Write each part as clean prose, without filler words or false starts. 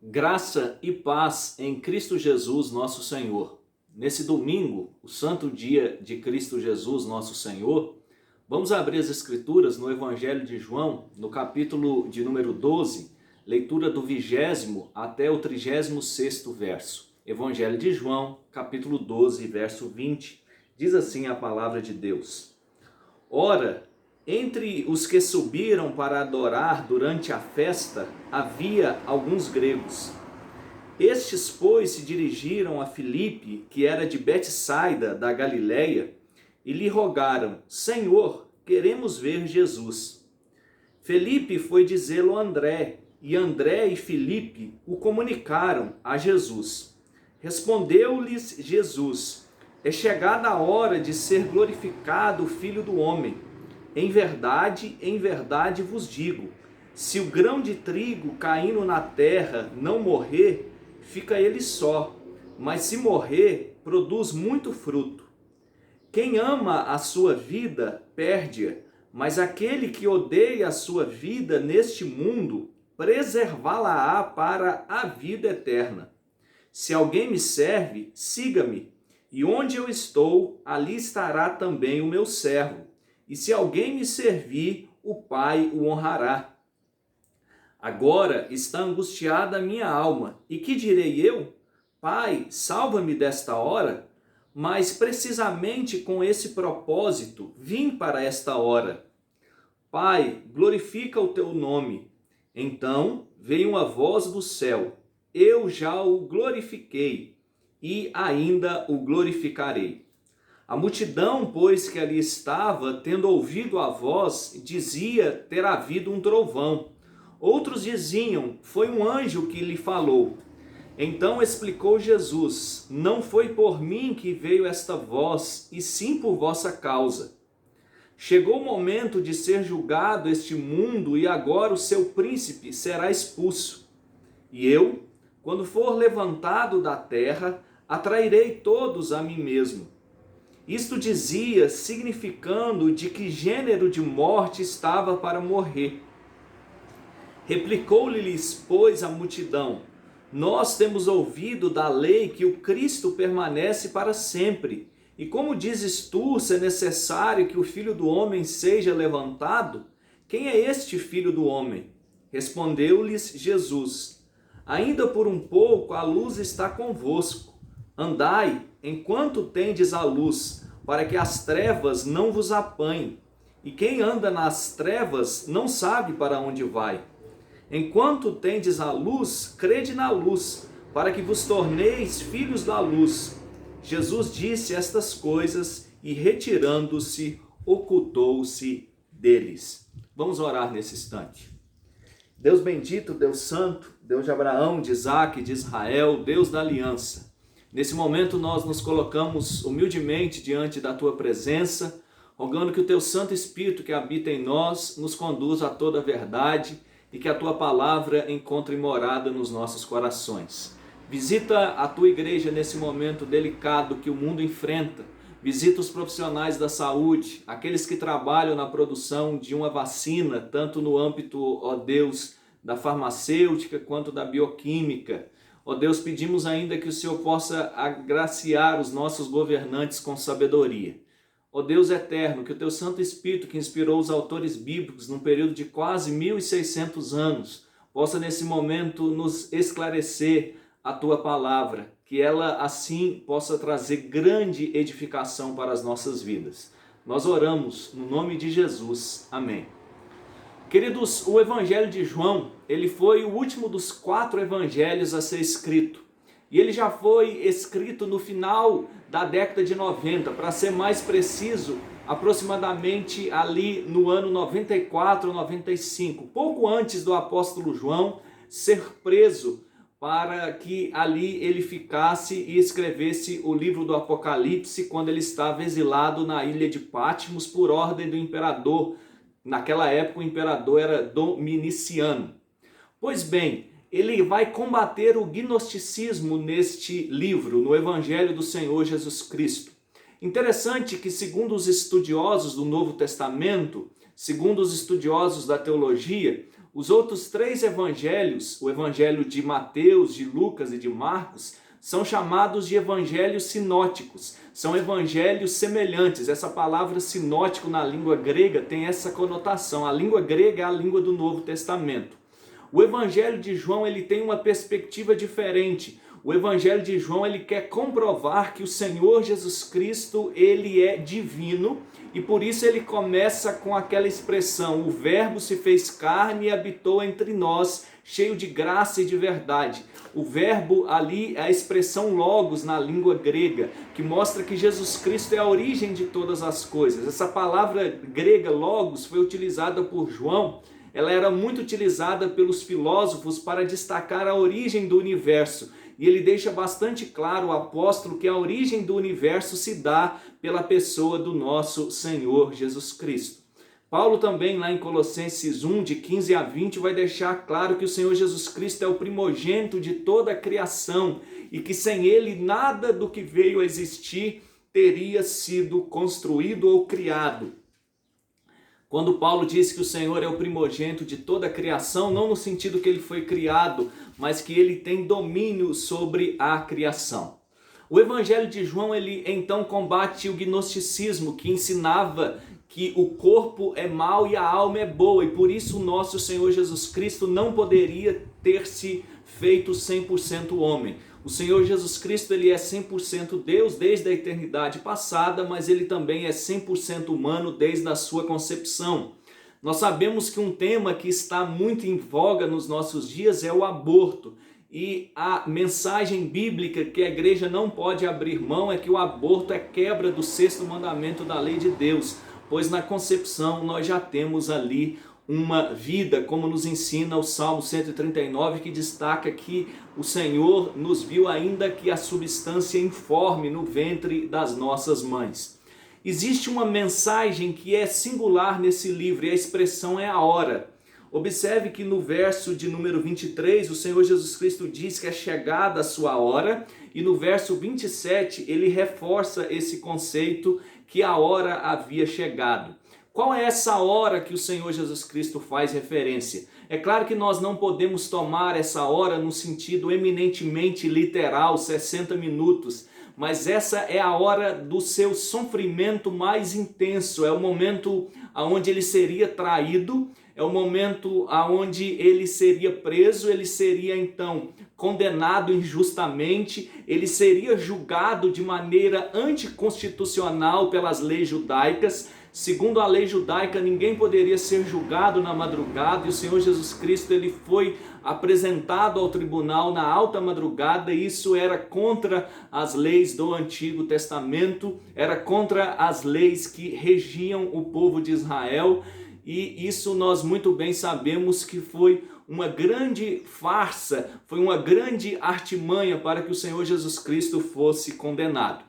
Graça e paz em Cristo Jesus, nosso Senhor. Nesse domingo, o santo dia de Cristo Jesus, nosso Senhor, vamos abrir as Escrituras no Evangelho de João, no capítulo de número 12, leitura do 20º até o 36º verso. Evangelho de João, capítulo 12, verso 20, diz assim a palavra de Deus. Ora, entre os que subiram para adorar durante a festa, havia alguns gregos. Estes, pois, se dirigiram a Filipe, que era de Betsaida, da Galileia, e lhe rogaram: Senhor, queremos ver Jesus. Filipe foi dizê-lo a André, e André e Filipe o comunicaram a Jesus. Respondeu-lhes Jesus: É chegada a hora de ser glorificado o Filho do Homem. Em verdade vos digo, se o grão de trigo caindo na terra não morrer, fica ele só, mas se morrer, produz muito fruto. Quem ama a sua vida, perde-a, mas aquele que odeia a sua vida neste mundo, preservá-la-á para a vida eterna. Se alguém me serve, siga-me, e onde eu estou, ali estará também o meu servo. E se alguém me servir, o Pai o honrará. Agora está angustiada a minha alma. E que direi eu? Pai, salva-me desta hora? Mas precisamente com esse propósito vim para esta hora. Pai, glorifica o teu nome. Então veio uma voz do céu. Eu já o glorifiquei e ainda o glorificarei. A multidão, pois, que ali estava, tendo ouvido a voz, dizia ter havido um trovão. Outros diziam, foi um anjo que lhe falou. Então explicou Jesus, não foi por mim que veio esta voz, e sim por vossa causa. Chegou o momento de ser julgado este mundo, e agora o seu príncipe será expulso. E eu, quando for levantado da terra, atrairei todos a mim mesmo. Isto dizia, significando de que gênero de morte estava para morrer. Replicou-lhes, pois, a multidão: Nós temos ouvido da lei que o Cristo permanece para sempre. E como dizes tu, se é necessário que o Filho do Homem seja levantado? Quem é este Filho do Homem? Respondeu-lhes Jesus: Ainda por um pouco a luz está convosco. Andai, enquanto tendes a luz, para que as trevas não vos apanhem. E quem anda nas trevas não sabe para onde vai. Enquanto tendes a luz, crede na luz, para que vos torneis filhos da luz. Jesus disse estas coisas e, retirando-se, ocultou-se deles. Vamos orar nesse instante. Deus bendito, Deus santo, Deus de Abraão, de Isaque, de Israel, Deus da aliança. Nesse momento nós nos colocamos humildemente diante da Tua presença, rogando que o Teu Santo Espírito que habita em nós nos conduza a toda a verdade e que a Tua palavra encontre morada nos nossos corações. Visita a Tua igreja nesse momento delicado que o mundo enfrenta. Visita os profissionais da saúde, aqueles que trabalham na produção de uma vacina, tanto no âmbito, ó Deus, da farmacêutica quanto da bioquímica. Ó Deus, pedimos ainda que o Senhor possa agraciar os nossos governantes com sabedoria. Ó Deus eterno, que o Teu Santo Espírito, que inspirou os autores bíblicos num período de quase 1.600 anos, possa nesse momento nos esclarecer a Tua palavra, que ela assim possa trazer grande edificação para as nossas vidas. Nós oramos no nome de Jesus. Amém. Queridos, o Evangelho de João, ele foi o último dos 4 evangelhos a ser escrito. E ele já foi escrito no final da década de 90, para ser mais preciso, aproximadamente ali no ano 94, 95, pouco antes do apóstolo João ser preso para que ali ele ficasse e escrevesse o livro do Apocalipse, quando ele estava exilado na ilha de Patmos por ordem do imperador. Naquela época o imperador era Dominiciano. Pois bem, ele vai combater o gnosticismo neste livro, no Evangelho do Senhor Jesus Cristo. Interessante que, segundo os estudiosos do Novo Testamento, segundo os estudiosos da teologia, Os outros 3 evangelhos, o evangelho de Mateus, de Lucas e de Marcos, são chamados de evangelhos sinóticos, são evangelhos semelhantes. Essa palavra sinótico na língua grega tem essa conotação. A língua grega é a língua do Novo Testamento. O evangelho de João ele tem uma perspectiva diferente. O evangelho de João ele quer comprovar que o Senhor Jesus Cristo ele é divino e por isso ele começa com aquela expressão: o verbo se fez carne e habitou entre nós, cheio de graça e de verdade. O verbo ali é a expressão logos na língua grega, que mostra que Jesus Cristo é a origem de todas as coisas. Essa palavra grega logos foi utilizada por João. Ela era muito utilizada pelos filósofos para destacar a origem do universo. E ele deixa bastante claro, o apóstolo, que a origem do universo se dá pela pessoa do nosso Senhor Jesus Cristo. Paulo também, lá em Colossenses 1, de 15 a 20, vai deixar claro que o Senhor Jesus Cristo é o primogênito de toda a criação e que sem ele nada do que veio a existir teria sido construído ou criado. Quando Paulo diz que o Senhor é o primogênito de toda a criação, não no sentido que ele foi criado, mas que ele tem domínio sobre a criação. O Evangelho de João, ele então combate o gnosticismo, que ensinava que o corpo é mau e a alma é boa, e por isso o nosso Senhor Jesus Cristo não poderia ter se feito 100% homem. O Senhor Jesus Cristo ele é 100% Deus desde a eternidade passada, mas ele também é 100% humano desde a sua concepção. Nós sabemos que um tema que está muito em voga nos nossos dias é o aborto. E a mensagem bíblica que a igreja não pode abrir mão é que o aborto é quebra do 6º mandamento da lei de Deus, pois na concepção nós já temos ali uma vida, como nos ensina o Salmo 139, que destaca que o Senhor nos viu ainda que a substância informe no ventre das nossas mães. Existe uma mensagem que é singular nesse livro e a expressão é a hora. Observe que no verso de número 23, o Senhor Jesus Cristo diz que é chegada a sua hora, e no verso 27 ele reforça esse conceito que a hora havia chegado. Qual é essa hora que o Senhor Jesus Cristo faz referência? É claro que nós não podemos tomar essa hora no sentido eminentemente literal, 60 minutos, mas essa é a hora do seu sofrimento mais intenso, é o momento onde ele seria traído, é o momento onde ele seria preso, ele seria então condenado injustamente, ele seria julgado de maneira anticonstitucional pelas leis judaicas. Segundo a lei judaica, ninguém poderia ser julgado na madrugada, e o Senhor Jesus Cristo ele foi apresentado ao tribunal na alta madrugada, e isso era contra as leis do Antigo Testamento, era contra as leis que regiam o povo de Israel, e isso nós muito bem sabemos que foi uma grande farsa, foi uma grande artimanha para que o Senhor Jesus Cristo fosse condenado.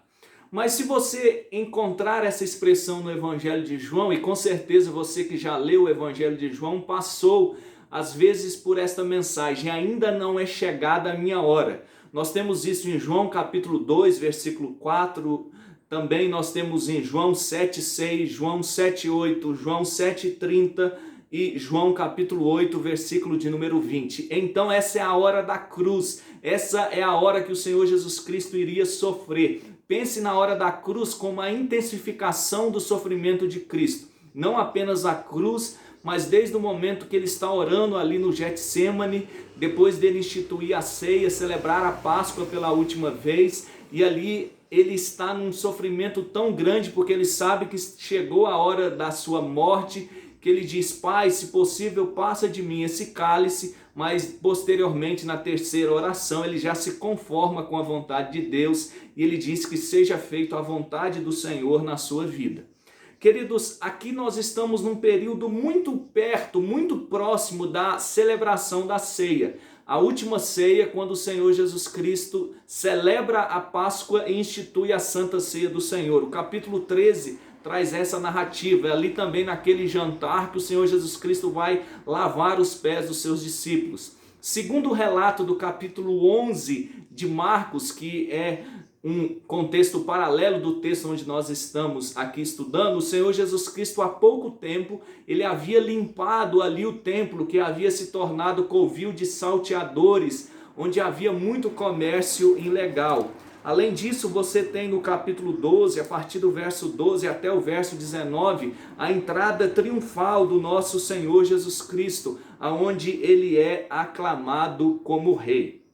Mas se você encontrar essa expressão no Evangelho de João, e com certeza você que já leu o Evangelho de João passou às vezes por esta mensagem: ainda não é chegada a minha hora. Nós temos isso em João capítulo 2, versículo 4, também nós temos em João 7,6, João 7,8, João 7,30 e João capítulo 8, versículo de número 20. Então essa é a hora da cruz, essa é a hora que o Senhor Jesus Cristo iria sofrer. Pense na hora da cruz como a intensificação do sofrimento de Cristo. Não apenas a cruz, mas desde o momento que ele está orando ali no Getsêmani, depois dele instituir a ceia, celebrar a Páscoa pela última vez, e ali ele está num sofrimento tão grande porque ele sabe que chegou a hora da sua morte, que ele diz: Pai, se possível, passa de mim esse cálice, mas posteriormente na terceira oração ele já se conforma com a vontade de Deus e ele diz que seja feita a vontade do Senhor na sua vida. Queridos, aqui nós estamos num período muito perto, muito próximo da celebração da ceia. A última ceia, quando o Senhor Jesus Cristo celebra a Páscoa e institui a Santa Ceia do Senhor. O capítulo 13 traz essa narrativa. É ali também naquele jantar que o Senhor Jesus Cristo vai lavar os pés dos seus discípulos. Segundo o relato do capítulo 11 de Marcos, que é um contexto paralelo do texto onde nós estamos aqui estudando, o Senhor Jesus Cristo há pouco tempo, ele havia limpado ali o templo, que havia se tornado covil de salteadores, onde havia muito comércio ilegal. Além disso, você tem no capítulo 12, a partir do verso 12 até o verso 19, a entrada triunfal do nosso Senhor Jesus Cristo, aonde ele é aclamado como rei.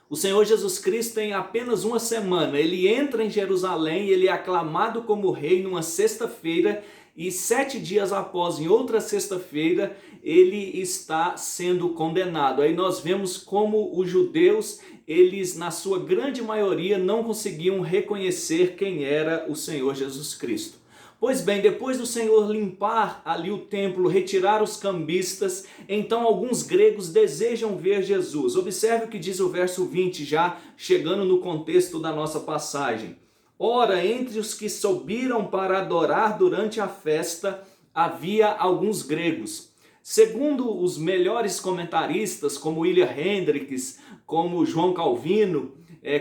O Senhor Jesus Cristo tem apenas uma semana, ele entra em Jerusalém, ele é aclamado como rei numa sexta-feira, e 7 dias após, em outra sexta-feira, ele está sendo condenado. Aí nós vemos como os judeus, eles na sua grande maioria não conseguiam reconhecer quem era o Senhor Jesus Cristo. Pois bem, depois do Senhor limpar ali o templo, retirar os cambistas, então alguns gregos desejam ver Jesus. Observe o que diz o verso 20, já chegando no contexto da nossa passagem. Ora, entre os que subiram para adorar durante a festa, havia alguns gregos. Segundo os melhores comentaristas, como William Hendricks, como João Calvino,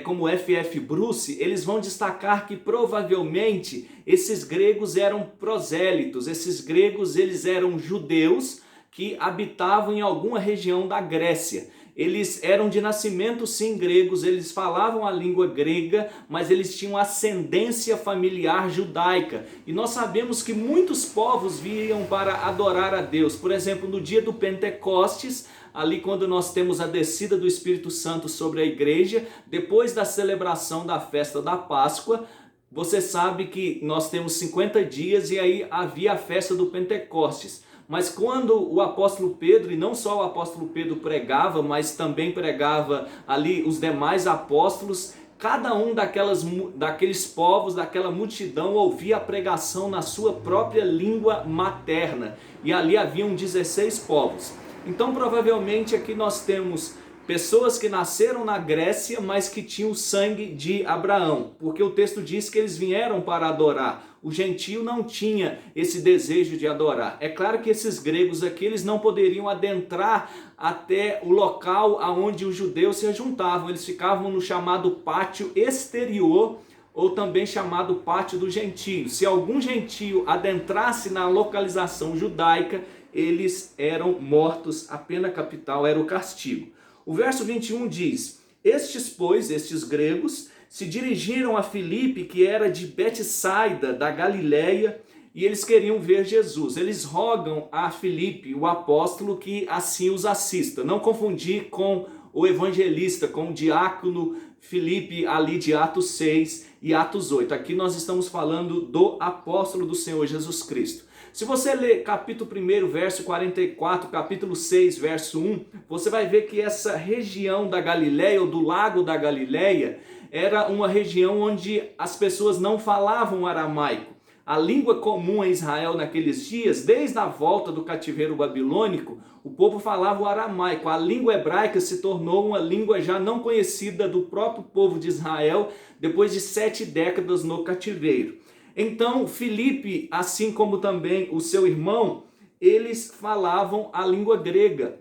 como F.F. Bruce, eles vão destacar que provavelmente esses gregos eram prosélitos, esses gregos eles eram judeus que habitavam em alguma região da Grécia. Eles eram de nascimento sim gregos, eles falavam a língua grega, mas eles tinham ascendência familiar judaica. E nós sabemos que muitos povos vinham para adorar a Deus. Por exemplo, no dia do Pentecostes, ali quando nós temos a descida do Espírito Santo sobre a igreja, depois da celebração da festa da Páscoa, você sabe que nós temos 50 dias e aí havia a festa do Pentecostes. Mas quando o apóstolo Pedro, e não só o apóstolo Pedro pregava, mas também pregava ali os demais apóstolos, cada um daqueles povos, daquela multidão, ouvia a pregação na sua própria língua materna. E ali haviam 16 povos. Então provavelmente aqui nós temos pessoas que nasceram na Grécia, mas que tinham o sangue de Abraão, porque o texto diz que eles vieram para adorar. O gentio não tinha esse desejo de adorar. É claro que esses gregos aqui, eles não poderiam adentrar até o local aonde os judeus se juntavam. Eles ficavam no chamado pátio exterior, ou também chamado pátio do gentio. Se algum gentio adentrasse na localização judaica, eles eram mortos, a pena capital era o castigo. O verso 21 diz: estes gregos, se dirigiram a Filipe, que era de Betsaida, da Galileia, e eles queriam ver Jesus. Eles rogam a Filipe, o apóstolo, que assim os assista. Não confundir com o evangelista, com o diácono Filipe, ali de Atos 6 e Atos 8. Aqui nós estamos falando do apóstolo do Senhor Jesus Cristo. Se você ler capítulo 1, verso 44, capítulo 6, verso 1, você vai ver que essa região da Galileia, ou do lago da Galileia, era uma região onde as pessoas não falavam aramaico. A língua comum em Israel naqueles dias, desde a volta do cativeiro babilônico, o povo falava o aramaico. A língua hebraica se tornou uma língua já não conhecida do próprio povo de Israel, depois de 7 décadas no cativeiro. Então, Filipe, assim como também o seu irmão, eles falavam a língua grega,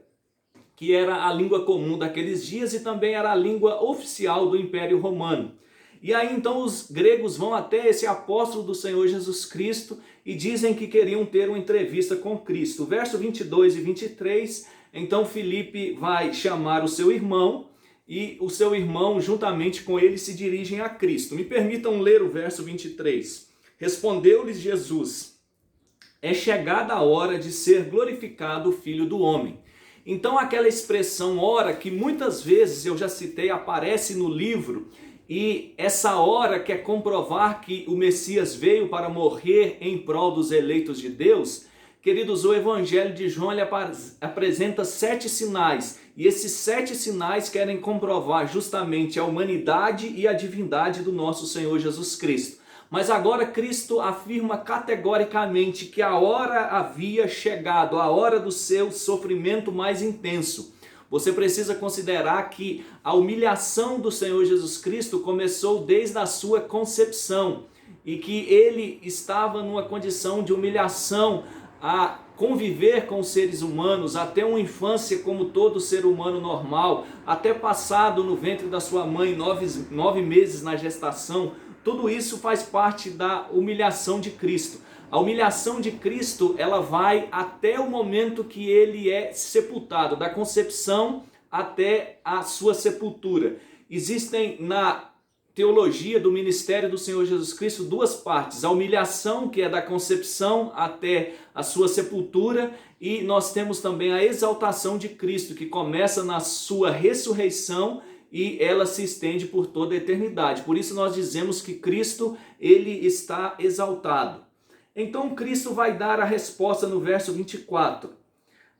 que era a língua comum daqueles dias e também era a língua oficial do Império Romano. E aí então os gregos vão até esse apóstolo do Senhor Jesus Cristo e dizem que queriam ter uma entrevista com Cristo. Verso 22 e 23, então Filipe vai chamar o seu irmão e o seu irmão juntamente com ele se dirigem a Cristo. Me permitam ler o verso 23. Respondeu-lhes Jesus: é chegada a hora de ser glorificado o Filho do Homem. Então aquela expressão hora, que muitas vezes eu já citei, aparece no livro, e essa hora quer comprovar que o Messias veio para morrer em prol dos eleitos de Deus. Queridos, o Evangelho de João ele apresenta 7 sinais, e esses 7 sinais querem comprovar justamente a humanidade e a divindade do nosso Senhor Jesus Cristo. Mas agora Cristo afirma categoricamente que a hora havia chegado, a hora do seu sofrimento mais intenso. Você precisa considerar que a humilhação do Senhor Jesus Cristo começou desde a sua concepção e que ele estava numa condição de humilhação conviver com os seres humanos, até uma infância como todo ser humano normal, até passado no ventre da sua mãe 9 meses na gestação, tudo isso faz parte da humilhação de Cristo. A humilhação de Cristo, ela vai até o momento que ele é sepultado, da concepção até a sua sepultura. Existem na teologia do ministério do Senhor Jesus Cristo duas partes: a humilhação, que é da concepção até a sua sepultura, e nós temos também a exaltação de Cristo, que começa na sua ressurreição e ela se estende por toda a eternidade. Por isso nós dizemos que Cristo, ele está exaltado. Então Cristo vai dar a resposta no verso 24.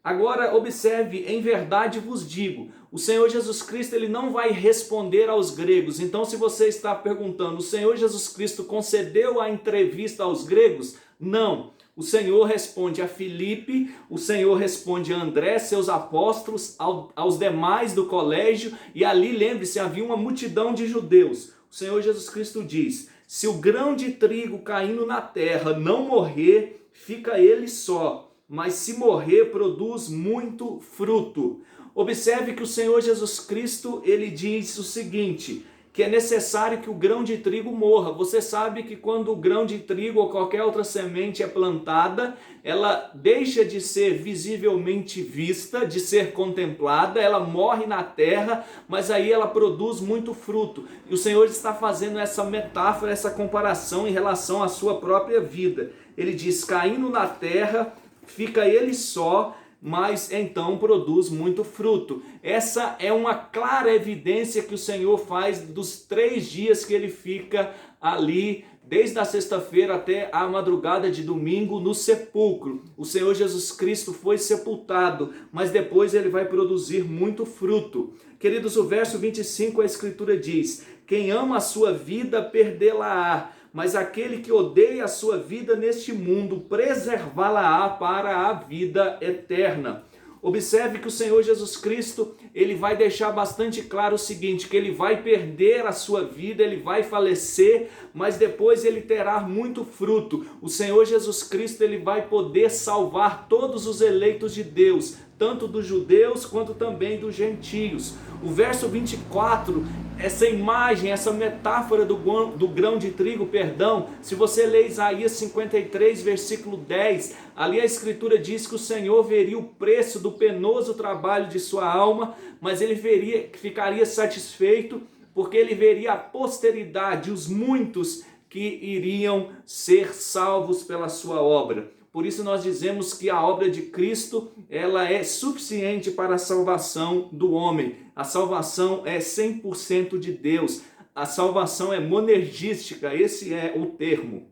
Agora observe, em verdade vos digo, o Senhor Jesus Cristo, ele não vai responder aos gregos. Então, se você está perguntando, o Senhor Jesus Cristo concedeu a entrevista aos gregos? Não. O Senhor responde a Filipe, o Senhor responde a André, seus apóstolos, aos demais do colégio, e ali, lembre-se, havia uma multidão de judeus. O Senhor Jesus Cristo diz: se o grão de trigo caindo na terra não morrer, fica ele só, mas se morrer, produz muito fruto. Observe que o Senhor Jesus Cristo, ele diz o seguinte, que é necessário que o grão de trigo morra. Você sabe que quando o grão de trigo ou qualquer outra semente é plantada, ela deixa de ser visivelmente vista, de ser contemplada, ela morre na terra, mas aí ela produz muito fruto. E o Senhor está fazendo essa metáfora, essa comparação em relação à sua própria vida. Ele diz, caindo na terra, fica ele só, mas então produz muito fruto. Essa é uma clara evidência que o Senhor faz dos 3 dias que ele fica ali, desde a sexta-feira até a madrugada de domingo, no sepulcro. O Senhor Jesus Cristo foi sepultado, mas depois ele vai produzir muito fruto. Queridos, o verso 25, a Escritura diz, quem ama a sua vida, perdê-la-á, mas aquele que odeia a sua vida neste mundo, preservá-la-á para a vida eterna. Observe que o Senhor Jesus Cristo, ele vai deixar bastante claro o seguinte, que ele vai perder a sua vida, ele vai falecer, mas depois ele terá muito fruto. O Senhor Jesus Cristo, ele vai poder salvar todos os eleitos de Deus, tanto dos judeus quanto também dos gentios. O verso 24, essa imagem, essa metáfora do grão de trigo, se você ler Isaías 53, versículo 10, ali a Escritura diz que o Senhor veria o preço do penoso trabalho de sua alma, mas ele ficaria satisfeito, porque ele veria a posteridade, os muitos que iriam ser salvos pela sua obra. Por isso nós dizemos que a obra de Cristo, ela é suficiente para a salvação do homem. A salvação é 100% de Deus. A salvação é monergística, esse é o termo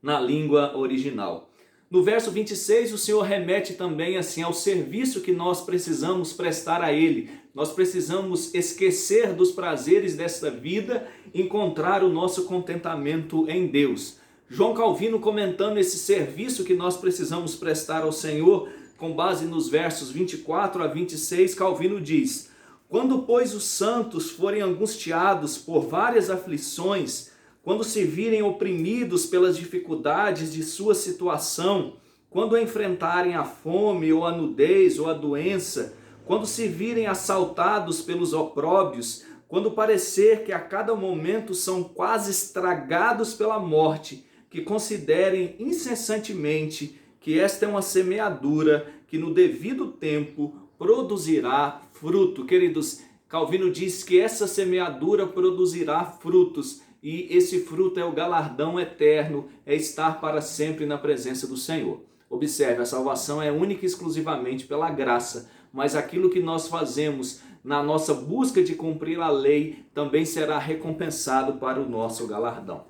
na língua original. No verso 26, o Senhor remete também assim ao serviço que nós precisamos prestar a Ele. Nós precisamos esquecer dos prazeres desta vida, encontrar o nosso contentamento em Deus. João Calvino, comentando esse serviço que nós precisamos prestar ao Senhor, com base nos versos 24 a 26, Calvino diz: quando, pois, os santos forem angustiados por várias aflições, quando se virem oprimidos pelas dificuldades de sua situação, quando enfrentarem a fome ou a nudez ou a doença, quando se virem assaltados pelos opróbios, quando parecer que a cada momento são quase estragados pela morte, que considerem incessantemente que esta é uma semeadura que no devido tempo produzirá fruto. Queridos, Calvino diz que essa semeadura produzirá frutos, e esse fruto é o galardão eterno, é estar para sempre na presença do Senhor. Observe, a salvação é única e exclusivamente pela graça, mas aquilo que nós fazemos na nossa busca de cumprir a lei também será recompensado para o nosso galardão.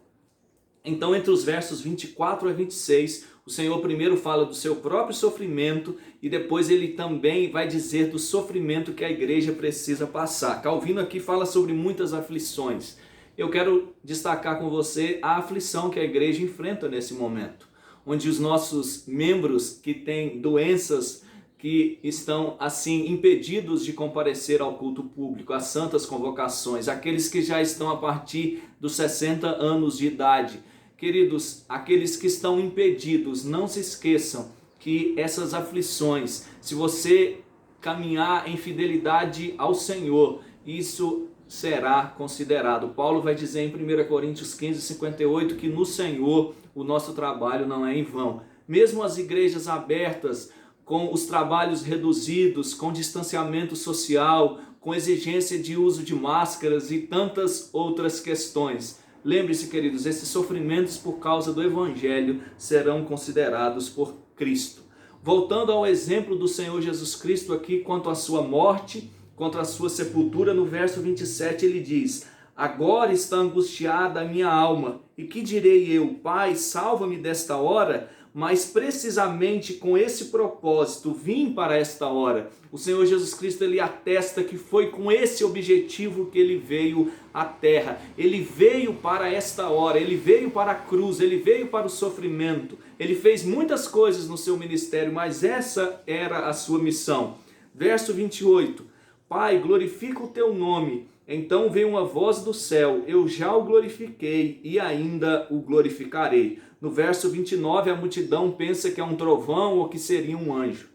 Então, entre os versos 24 a 26, o Senhor primeiro fala do seu próprio sofrimento e depois ele também vai dizer do sofrimento que a igreja precisa passar. Calvino aqui fala sobre muitas aflições. Eu quero destacar com você a aflição que a igreja enfrenta nesse momento, onde os nossos membros que têm doenças que estão assim impedidos de comparecer ao culto público, às santas convocações, aqueles que já estão a partir dos 60 anos de idade. Queridos, aqueles que estão impedidos, não se esqueçam que essas aflições, se você caminhar em fidelidade ao Senhor, isso será considerado. Paulo vai dizer em 1 Coríntios 15:58 que no Senhor o nosso trabalho não é em vão. Mesmo as igrejas abertas, com os trabalhos reduzidos, com distanciamento social, com exigência de uso de máscaras e tantas outras questões. Lembre-se, queridos, esses sofrimentos por causa do Evangelho serão considerados por Cristo. Voltando ao exemplo do Senhor Jesus Cristo aqui quanto à sua morte, quanto à sua sepultura, no verso 27 ele diz: agora está angustiada a minha alma, e que direi eu? Pai, salva-me desta hora? Mas precisamente com esse propósito vim para esta hora. O Senhor Jesus Cristo, ele atesta que foi com esse objetivo que ele veio à terra. Ele veio para esta hora, ele veio para a cruz, ele veio para o sofrimento. Ele fez muitas coisas no seu ministério, mas essa era a sua missão. Verso 28, Pai, glorifica o teu nome. Então veio uma voz do céu, eu já o glorifiquei e ainda o glorificarei. No verso 29, a multidão pensa que é um trovão ou que seria um anjo.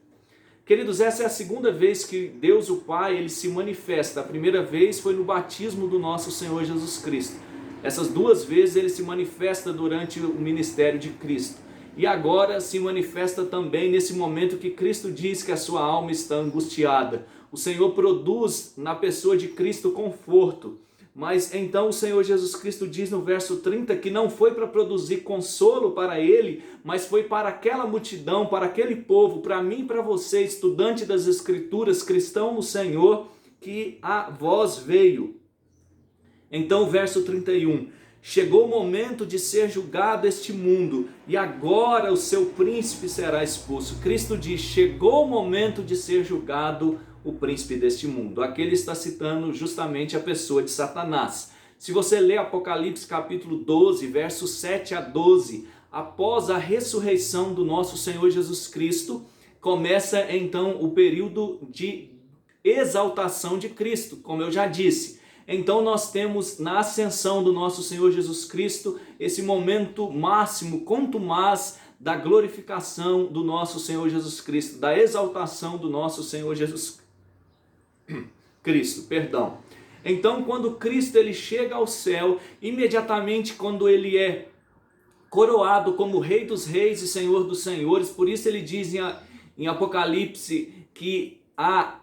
Queridos, essa é a segunda vez que Deus, o Pai, ele se manifesta. A primeira vez foi no batismo do nosso Senhor Jesus Cristo. Essas duas vezes ele se manifesta durante o ministério de Cristo. E agora se manifesta também nesse momento que Cristo diz que a sua alma está angustiada. O Senhor produz na pessoa de Cristo conforto. Mas então o Senhor Jesus Cristo diz no verso 30 que não foi para produzir consolo para ele, mas foi para aquela multidão, para aquele povo, para mim e para você, estudante das Escrituras, cristão no Senhor, que a voz veio. Então o verso 31, chegou o momento de ser julgado este mundo, e agora o seu príncipe será expulso. Cristo diz, chegou o momento de ser julgado o príncipe deste mundo. Aqui ele está citando justamente a pessoa de Satanás. Se você ler Apocalipse capítulo 12, versos 7 a 12, após a ressurreição do nosso Senhor Jesus Cristo, começa então o período de exaltação de Cristo, como eu já disse. Então nós temos na ascensão do nosso Senhor Jesus Cristo esse momento máximo, contumaz, da glorificação do nosso Senhor Jesus Cristo, da exaltação do nosso Senhor Jesus Cristo. Então, quando Cristo ele chega ao céu, imediatamente quando ele é coroado como Rei dos Reis e Senhor dos Senhores, por isso ele diz em Apocalipse que a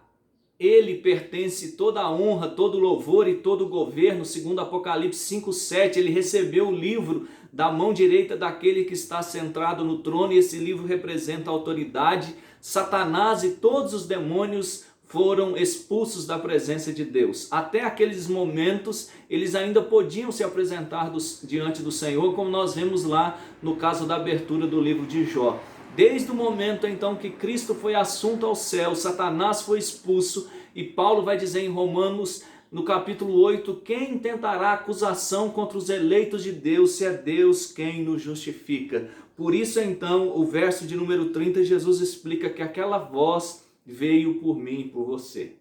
ele pertence toda a honra, todo o louvor e todo o governo, segundo Apocalipse 5:7, ele recebeu o livro da mão direita daquele que está sentado no trono, e esse livro representa a autoridade. Satanás e todos os demônios foram expulsos da presença de Deus. Até aqueles momentos, eles ainda podiam se apresentar diante do Senhor, como nós vemos lá no caso da abertura do livro de Jó. Desde o momento então que Cristo foi assunto ao céu, Satanás foi expulso, e Paulo vai dizer em Romanos, no capítulo 8, quem tentará acusação contra os eleitos de Deus, se é Deus quem nos justifica? Por isso então, o verso de número 30, Jesus explica que aquela voz veio por mim e por você.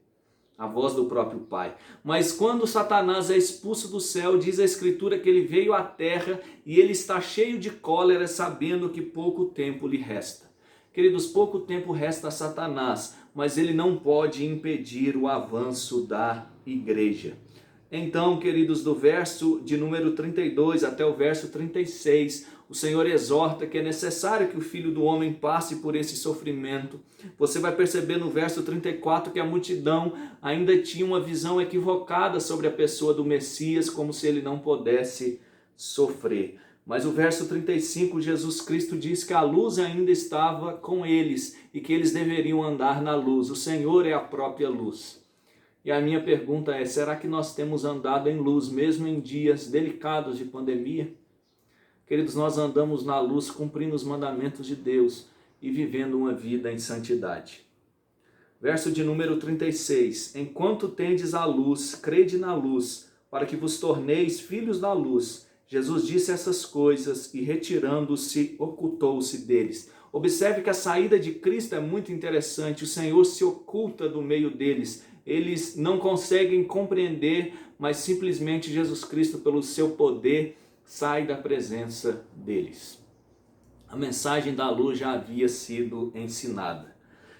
A voz do próprio Pai. Mas quando Satanás é expulso do céu, diz a Escritura que ele veio à terra e ele está cheio de cólera, sabendo que pouco tempo lhe resta. Queridos, pouco tempo resta a Satanás, mas ele não pode impedir o avanço da igreja. Então, queridos, do verso de número 32 até o verso 36, o Senhor exorta que é necessário que o Filho do Homem passe por esse sofrimento. Você vai perceber no verso 34 que a multidão ainda tinha uma visão equivocada sobre a pessoa do Messias, como se ele não pudesse sofrer. Mas o verso 35, Jesus Cristo diz que a luz ainda estava com eles e que eles deveriam andar na luz. O Senhor é a própria luz. E a minha pergunta é, será que nós temos andado em luz, mesmo em dias delicados de pandemia? Queridos, nós andamos na luz, cumprindo os mandamentos de Deus e vivendo uma vida em santidade. Verso de número 36. Enquanto tendes a luz, crede na luz, para que vos torneis filhos da luz. Jesus disse essas coisas e, retirando-se, ocultou-se deles. Observe que a saída de Cristo é muito interessante. O Senhor se oculta do meio deles. Eles não conseguem compreender, mas simplesmente Jesus Cristo, pelo seu poder, sai da presença deles. A mensagem da luz já havia sido ensinada.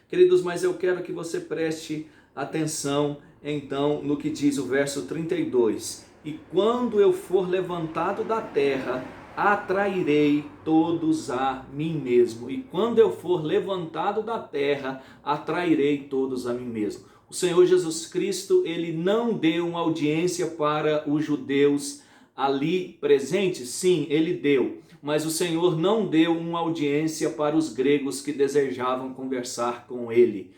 Queridos, mas eu quero que você preste atenção então no que diz o verso 32. E quando eu for levantado da terra, atrairei todos a mim mesmo. E quando eu for levantado da terra, atrairei todos a mim mesmo. O Senhor Jesus Cristo, ele não deu uma audiência para os judeus ali presentes? Sim, ele deu. Mas o Senhor não deu uma audiência para os gregos que desejavam conversar com ele.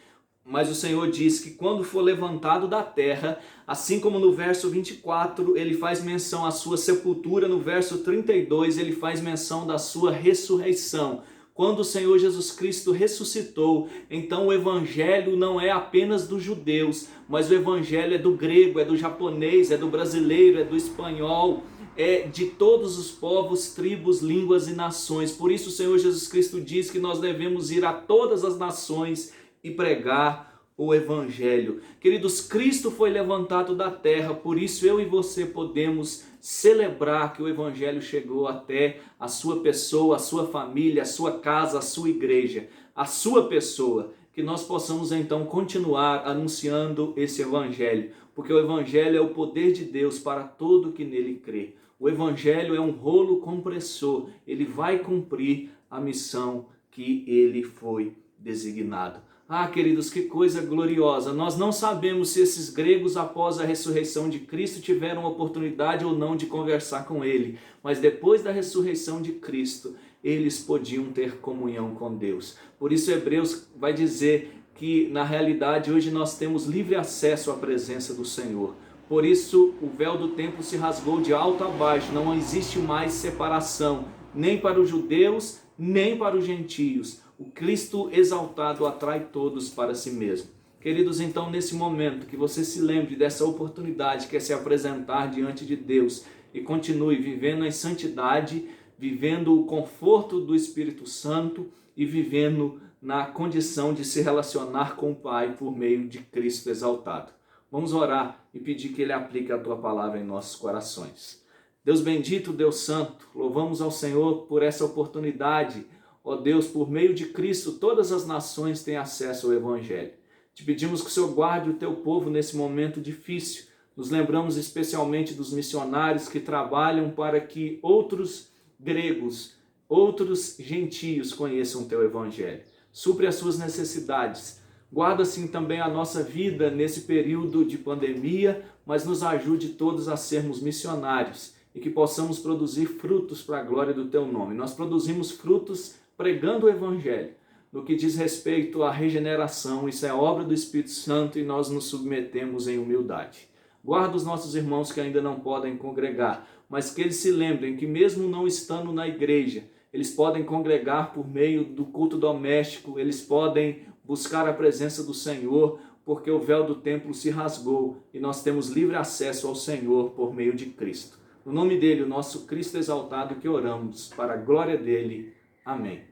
Mas o Senhor diz que quando for levantado da terra, assim como no verso 24 ele faz menção à sua sepultura, no verso 32 ele faz menção da sua ressurreição. Quando o Senhor Jesus Cristo ressuscitou, então o evangelho não é apenas dos judeus, mas o evangelho é do grego, é do japonês, é do brasileiro, é do espanhol, é de todos os povos, tribos, línguas e nações. Por isso o Senhor Jesus Cristo diz que nós devemos ir a todas as nações e pregar o evangelho. Queridos, Cristo foi levantado da terra, por isso eu e você podemos celebrar que o evangelho chegou até a sua pessoa, a sua família, a sua casa, a sua igreja, a sua pessoa. Que nós possamos então continuar anunciando esse evangelho, porque o evangelho é o poder de Deus para todo que nele crê. O evangelho é um rolo compressor, ele vai cumprir a missão que ele foi designado. Ah, queridos, que coisa gloriosa! Nós não sabemos se esses gregos, após a ressurreição de Cristo, tiveram oportunidade ou não de conversar com ele, mas depois da ressurreição de Cristo, eles podiam ter comunhão com Deus. Por isso Hebreus vai dizer que na realidade hoje nós temos livre acesso à presença do Senhor. Por isso o véu do templo se rasgou de alto a baixo, não existe mais separação, nem para os judeus, nem para os gentios. O Cristo exaltado atrai todos para si mesmo. Queridos, então nesse momento que você se lembre dessa oportunidade que é se apresentar diante de Deus e continue vivendo em santidade, vivendo o conforto do Espírito Santo e vivendo na condição de se relacionar com o Pai por meio de Cristo exaltado. Vamos orar e pedir que Ele aplique a Tua palavra em nossos corações. Deus bendito, Deus santo, louvamos ao Senhor por essa oportunidade. Ó Deus, por meio de Cristo, todas as nações têm acesso ao Evangelho. Te pedimos que o Senhor guarde o Teu povo nesse momento difícil. Nos lembramos especialmente dos missionários que trabalham para que outros gregos, outros gentios conheçam o Teu Evangelho. Supre as suas necessidades. Guarda assim também a nossa vida nesse período de pandemia, mas nos ajude todos a sermos missionários e que possamos produzir frutos para a glória do Teu nome. Nós produzimos frutos pregando o Evangelho. No que diz respeito à regeneração, isso é obra do Espírito Santo e nós nos submetemos em humildade. Guarda os nossos irmãos que ainda não podem congregar, mas que eles se lembrem que mesmo não estando na igreja, eles podem congregar por meio do culto doméstico, eles podem buscar a presença do Senhor, porque o véu do templo se rasgou e nós temos livre acesso ao Senhor por meio de Cristo. No nome dele, o nosso Cristo exaltado, que oramos, para a glória dele. Amém.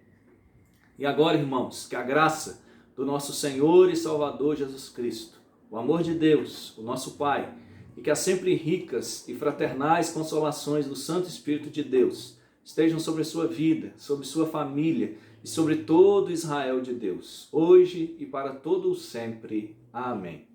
E agora, irmãos, que a graça do nosso Senhor e Salvador Jesus Cristo, o amor de Deus, o nosso Pai, e que as sempre ricas e fraternais consolações do Santo Espírito de Deus estejam sobre a sua vida, sobre sua família e sobre todo Israel de Deus, hoje e para todo o sempre. Amém.